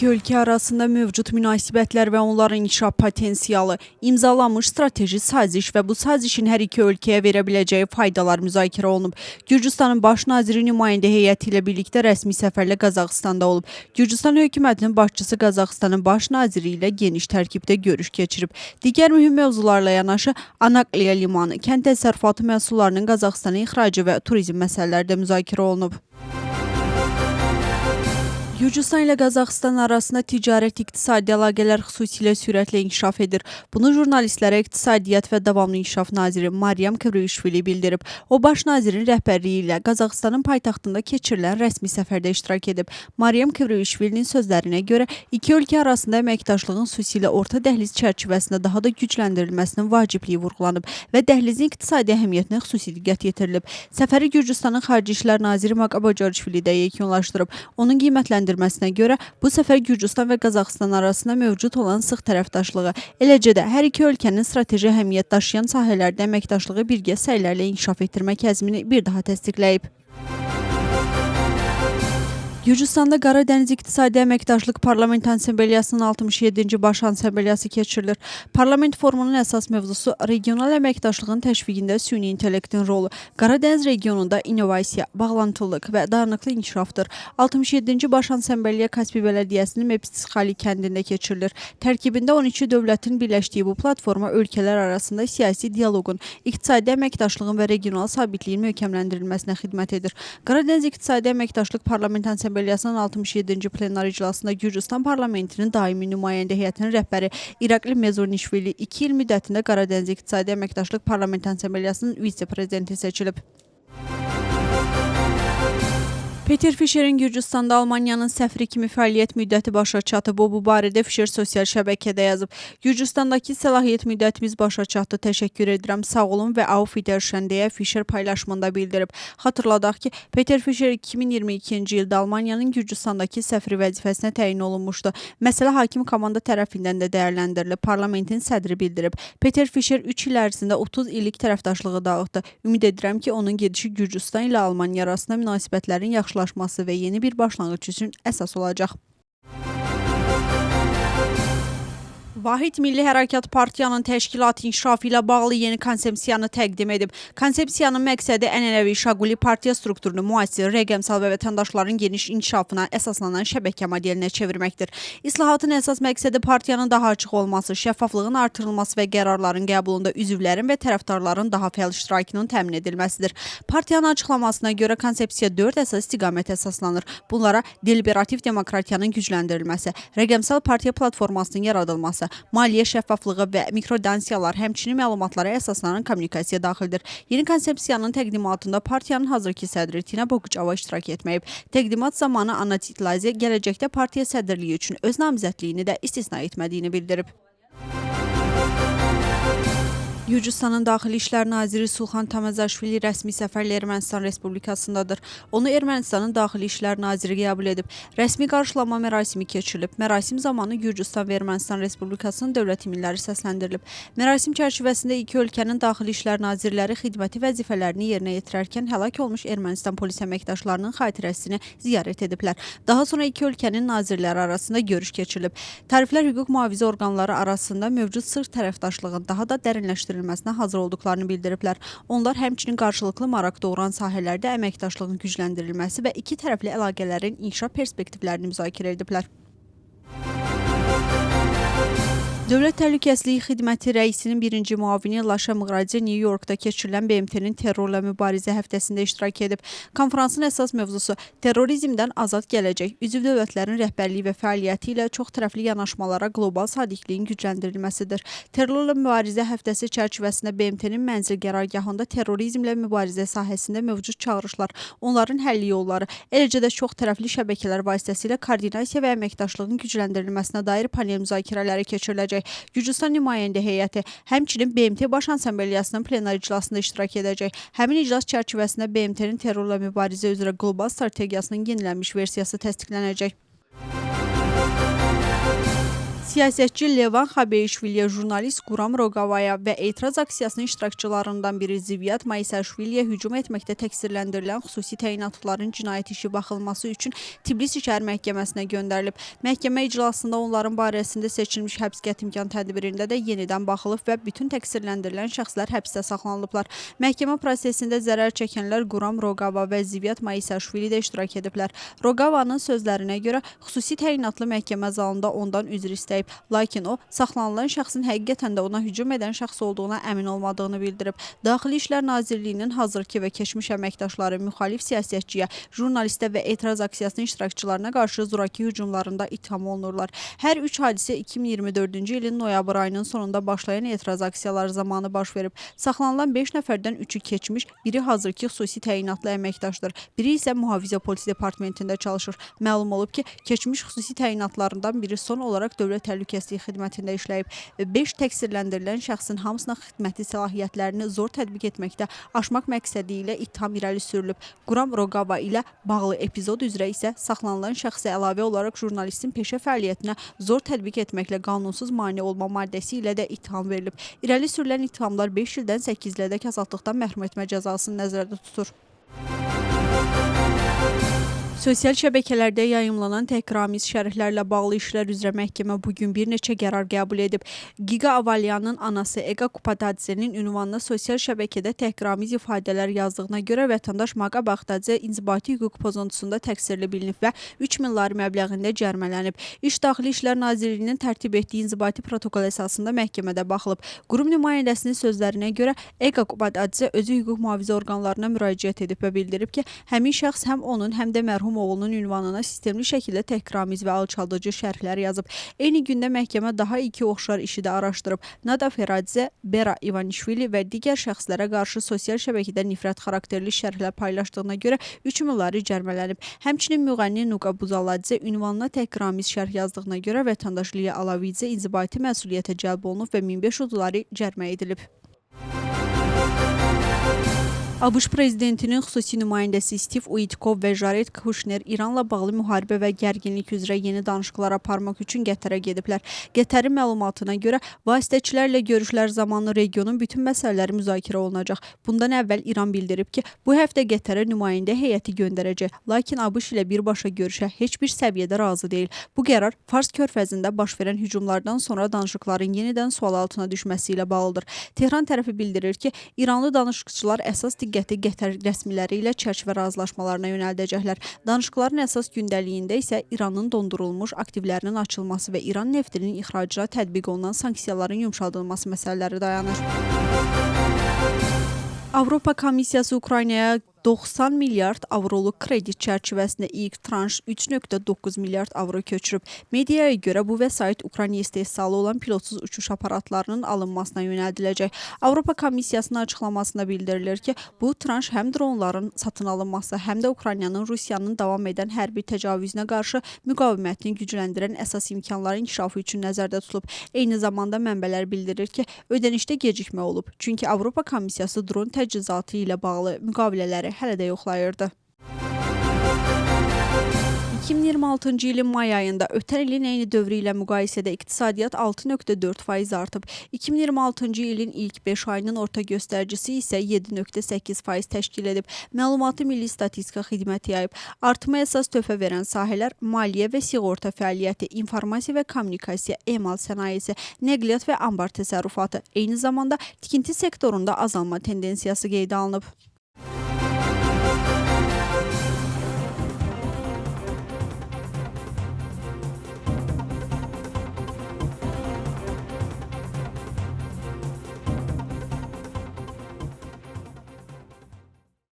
İki ölkə arasında mövcud münasibətlər və onların inkişaf potensialı, imzalanmış strateji saziş və bu sazişin hər iki ölkəyə verə biləcəyi faydalar müzakirə olunub. Gürcüstanın baş naziri nümayəndə heyəti ilə birlikdə rəsmi səfərlə Qazaxıstanda olub. Gürcüstan hökumətinin başçısı Qazaxıstanın baş naziri ilə geniş tərkibdə görüş keçirib. Digər mühüm mövzularla yanaşı Anakliya limanı, kənd təsərrüfatı məhsullarının Qazaxıstana ixracı və turizm məsələləri də müzakirə olunub. Gürcüstan ilə Qazaxıstan arasında ticarət iqtisadi əlaqələr xüsusilə sürətlə inkişaf edir. Bunu jurnalistlərə İqtisadiyyat və Davamlı İnkişaf naziri Maryam Kvrilishvili bildirib. O, baş nazirin rəhbərliyi ilə Qazaxıstanın paytaxtında keçirilən rəsmi səfərdə iştirak edib. Maryam Kvrilishvilinin sözlərinə görə iki ölkə arasında əməkdaşlığın xüsusilə orta dəhliz çərçivəsində daha da gücləndirilməsinin vacibliyi vurğulanıb və dəhlizin iqtisadi əhəmiyyətinə xüsusi diqqət yetirilib. Səfəri Gürcüstanın Xarici İşlər naziri Maqabacarishvili də yekunlaşdırıb. Onun qiymətləndirməsinə görə bu səfər Gürcüstan və Qazaxıstan arasında mövcud olan sıx tərəfdaşlığı, eləcə də hər iki ölkənin strateji əhəmiyyət daşıyan sahələrdə əməkdaşlığı birgə səylərlə inkişaf etdirmək əzmini bir daha təsdiqləyib. Gürcüstanda Qaradəniz İqtisadi Əməkdaşlıq Parlament Assambleyasının 67-ci Baş Assambleyası keçirilir. Parlament forumunun əsas mövzusu regional əməkdaşlığın təşviqində süni intellektin rolu, Qaradəniz regionunda innovasiya, bağlantılıq və dayanıqlı inkişafdır. 67-ci Baş Assambleya Kaspi Bələdiyyəsinin Mepsixali kəndində keçirilir. Tərkibində 12 dövlətin birləşdiyi bu platforma ölkələr arasında siyasi dialoqun, iqtisadi əməkdaşlığın və regional sabitliyin möhkəmləndirilməsinə xidmət edir. Qaradəniz İqtisadi Əməkdaşlıq Parlament Assambleyasının 67-ci plenar iclasında Gürcüstan parlamentinin daimi nümayəndə heyətinin rəhbəri İrakli Mezonishvili 2 il müddətində Qaradəniz İqtisadi Əməkdaşlıq Parlament Assambleyasının vitse-prezidenti seçilib. Peter Fischer'in Gürcüstanda Almaniyanın səfiri kimi fəaliyyət müddəti başa çatıb. O, bu barədə Fischer sosial şəbəkədə yazıb. Gürcüstandakı səlahiyyət müddətimiz başa çatdı. Təşəkkür edirəm. Sağ olun və auf Wiedersehen deyə Fischer paylaşımında bildirib. Xatırladaq ki, Peter Fischer 2022-ci ildə Almaniyanın Gürcüstandakı səfiri vəzifəsinə təyin olunmuşdu. Məsələ hakim komanda tərəfindən də dəyərləndirilib. Parlamentin sədri bildirib. Peter Fischer 3 il ərzində 30 illik tərəfdaşlığı dağıtdı. Ümid edirəm ki, onun gedişi Gürcüstan ilə Almaniya arasında münasibətlərin yaxşılaşması və yeni bir başlanğıc üçün əsas olacaq. Vahid Milli Hərəkat Partiyanın təşkilat inkişafı ilə bağlı yeni konsepsiyanı təqdim edib. Konsepsiyanın məqsədi ənənəvi şaquli partiya strukturunu müasir, rəqəmsal və vətəndaşların geniş inkişafına əsaslanan şəbəkə modelinə çevirməkdir. İslahatın əsas məqsədi partiyanın daha açıq olması, şəffaflığın artırılması və qərarların qəbulunda üzvlərin və tərəfdarların daha fəal iştirakının təmin edilməsidir. Partiyanın açıqlamasına görə konsepsiya 4 əsas istiqamət əsaslanır. Bunlara deliberativ demokratiyanın gücləndirilməsi, rəqəmsal partiya platformasının yaradılması, maliyyə şəffaflığı və mikrodansiyalar, həmçinin məlumatlara əsaslanan kommunikasiya daxildir. Yeni konsepsiyanın təqdimatında partiyanın hazırki sədri Tina Bogucava iştirak etməyib. Təqdimat zamanı Anna Titlaze gələcəkdə partiya sədrliyi üçün öz namizədliyini də istisna etmədiyini bildirib. Gürcüstanın Daxili İşlər naziri Sulxan Tamazaşvili rəsmi səfərlə Ermənistan Respublikasındadır. Onu Ermənistanın Daxili İşlər naziri qəbul edib. Rəsmi qarşılama mərasimi keçirilib. Mərasim zamanı Gürcüstan və Ermənistan Respublikasının dövlət himnləri səsləndirilib. Mərasim çərçivəsində iki ölkənin Daxili İşlər nazirləri xidməti vəzifələrini yerinə yetirərkən həlak olmuş Ermənistan polis əməkdaşlarının xatirəsini ziyarət ediblər. Daha sonra iki ölkənin nazirləri arasında görüş keçirilib. Tariflər hüquq mühafizə orqanları arasında mövcud sırf tərəfdaşlığın daha da dərinləşdirilməsi hazır olduqlarını bildiriblər. Onlar həmçinin qarşılıqlı maraq doğuran sahələrdə əməkdaşlığın gücləndirilməsi və iki tərəfli əlaqələrin inkişaf perspektivlərini müzakirə ediblər. Dövlət Təhlükəsizlik Xidməti rəisinin birinci müavini Laşa Mığradze New Yorkda keçirilən BMT-nin terrorla mübarizə həftəsində iştirak edib. Konferansın əsas mövzusu terrorizmdən azad gələcək, üzv dövlətlərin rəhbərliyi və fəaliyyəti ilə çox tərəfli yanaşmalara qlobal sadiqliyin gücləndirilməsidir. Terrorla mübarizə həftəsi çərçivəsində BMT-nin mənzil qərargahında terrorizmlə mübarizə sahəsində mövcud çağırışlar, onların həlli yolları, eləcə də çox tərəfli şəbəkələr vasitəsilə koordinasiya və əməkdaşlığın gücləndirilməsinə dair panel müzakirələri keçiriləcək. Gürcüstan nümayəndə heyəti həmçinin BMT Baş Assambleyasının plenar iclasında iştirak edəcək. Həmin iclas çərçivəsində BMT-nin terrorla mübarizə üzrə qlobal strategiyasının yenilənmiş versiyası təsdiqlənəcək. Siyasətçi Levan Xabeyişviliyə, jurnalist Quram Roqavaya və etiraz aksiyasının iştirakçılarından biri Zivyat Maisashviliyə hücum etməkdə təqsirləndirilən xüsusi təyinatlıların cinayət işi baxılması üçün Tbilisi şəhər məhkəməsinə göndərilib. Məhkəmə iclasında onların barəsində seçilmiş həbs qətimkan tədbirində də yenidən baxılıb və bütün təqsirləndirilən şəxslər həbsdə saxlanılıblar. Məhkəmə prosesində zərər çəkənlər Quram Roqava və Zivyat Maisashvili də iştirak ediblər. Roqavanın sözlərinə görə xüsusi təyinatlı məhkəmə zalında ondan üzr istəyib. Lakin o, saxlanılan şəxsin həqiqətən də ona hücum edən şəxs olduğuna əmin olmadığını bildirib. Daxili İşlər Nazirliyinin hazırki və keçmiş əməkdaşları müxalif siyasətçiyə, jurnalistə və etiraz aksiyasının iştirakçılarına qarşı zorakı hücumlarında ittiham olunurlar. Hər üç hadisə 2024-cü ilin noyabr ayının sonunda başlayan etiraz aksiyaları zamanı baş verib. Saxlanılan 5 nəfərdən 3-ü keçmiş, biri hazırki xüsusi təyinatlı əməkdaşdır. Biri isə mühafizə polisi departamentində çalışır. Məlum olub ki, keçmiş xüsusi təyinatlarından biri son olaraq dövlət təhlükəsizlik xidmətində işləyib. 5 təqsirləndirilən şəxsin hamısına xidməti səlahiyyətlərini zor tətbiq etməkdə aşmaq məqsədi ilə ittiham irəli sürülüb. Quram Roqava ilə bağlı epizod üzrə isə saxlanılan şəxsə əlavə olaraq jurnalistin peşə fəaliyyətinə zor tətbiq etməklə qanunsuz mane olma maddəsi ilə də ittiham verilib. İrəli sürülən ittihamlar 5 ildən 8 ilədək azadlıqdan məhrum etmə cəzasını nəzərdə tutur. Sosial şəbəkələrdə yayımlanan təhqiramiz şərhlərlə bağlı işlər üzrə məhkəmə bugün bir neçə qərar qəbul edib. Giga Avalyanın anası Ega Kupadadzenin ünvanına sosial şəbəkədə təhqiramiz ifadələr yazdığına görə vətəndaş Maqa Baxtadze inzibati hüquq pozuntusunda təqsirli bilinib və 3000 lari məbləğində cərmələnib. İş Daxili İşlər Nazirliyinin tərtib etdiyi inzibati protokol əsasında məhkəmədə baxılıb. Qurum nümayəndəsinin sözlərinə görə Ega Kupadadze özü hüquq mühafizə orqanlarına müraciət edib və bildirib ki, həmin şəxs həm onun, həm də mərhum oğlunun ünvanına sistemli şəkildə təhqiramiz və alçaldıcı şərhlər yazıb. Eyni gündə məhkəmə daha iki oxşar işi də araşdırıb. Nada Feradze, Bera İvanişvili və digər şəxslərə qarşı sosial şəbəkədə nifrət xarakterli şərhlər paylaşdığına görə 3000 lari cərmələnib. Həmçinin müğənni Nuqa Buzaladze ünvanına təhqiramiz şərh yazdığına görə vətəndaş Liya Alavidze inzibati məsuliyyətə cəlb olunub və 1500 lari cərmə edilib. ABŞ prezidentinin xüsusi nümayəndəsi Steve Uitkov və Jared Kushner İranla bağlı müharibə və gərginlik üzrə yeni danışıqlar aparmaq üçün Qətərə gediblər. Qətərin məlumatına görə vasitəçilərlə görüşlər zamanı regionun bütün məsələləri müzakirə olunacaq. Bundan əvvəl İran bildirib ki, bu həftə Qətərə nümayəndə heyəti göndərəcək. Lakin ABŞ ilə birbaşa görüşə heç bir səviyyədə razı deyil. Bu qərar Fars körfəzində baş verən hücumlardan sonra danışıqların yenidən sual altına düşməsi ilə bağlıdır. Tehran tərəfi bildirir ki, İranlı danışıqçılar əsas diqqəti Qətər rəsmiləri ilə çərçivə razılaşmalarına yönəldəcəklər. Danışıqların əsas gündəliyində isə İranın dondurulmuş aktivlərinin açılması və İran neftinin ixracına tətbiq olunan sanksiyaların yumşaldılması məsələləri dayanır. Avropa Komissiyası Ukraynaya 90 milyard avroluq kredit çərçivəsində ilk tranş 3,9 milyard avro köçürüb. Mediaya görə bu vəsait Ukrayna istehsalı olan pilotsuz uçuş aparatlarının alınmasına yönəldiləcək. Avropa Komissiyasının açıqlamasında bildirilir ki, bu tranş həm dronların satın alınması, həm də Ukraynanın Rusiyanın davam edən hərbi təcavüzünə qarşı müqavimətini gücləndirən əsas imkanların inkişafı üçün nəzərdə tutulub. Eyni zamanda mənbələr bildirir ki, ödənişdə gecikmə olub. Çünki Avropa Komissiyası dron təchizatı ilə bağlı müqavilələri hələ də yoxlayırdı. 2026-cı ilin may ayında ötən ilin eyni dövrü ilə müqayisədə iqtisadiyyat 6,4% artıb. 2026-cı ilin ilk 5 ayının orta göstəricisi isə 7,8% təşkil edib. Məlumatı Milli Statistika Xidməti yayıb. Artıma əsas töhfə verən sahələr maliyyə və sığorta fəaliyyəti, informasiya və kommunikasiya, emal sənayesi, nəqliyyat və ambar təsərrüfatı. Eyni zamanda tikinti sektorunda azalma tendensiyası qeydə alınıb.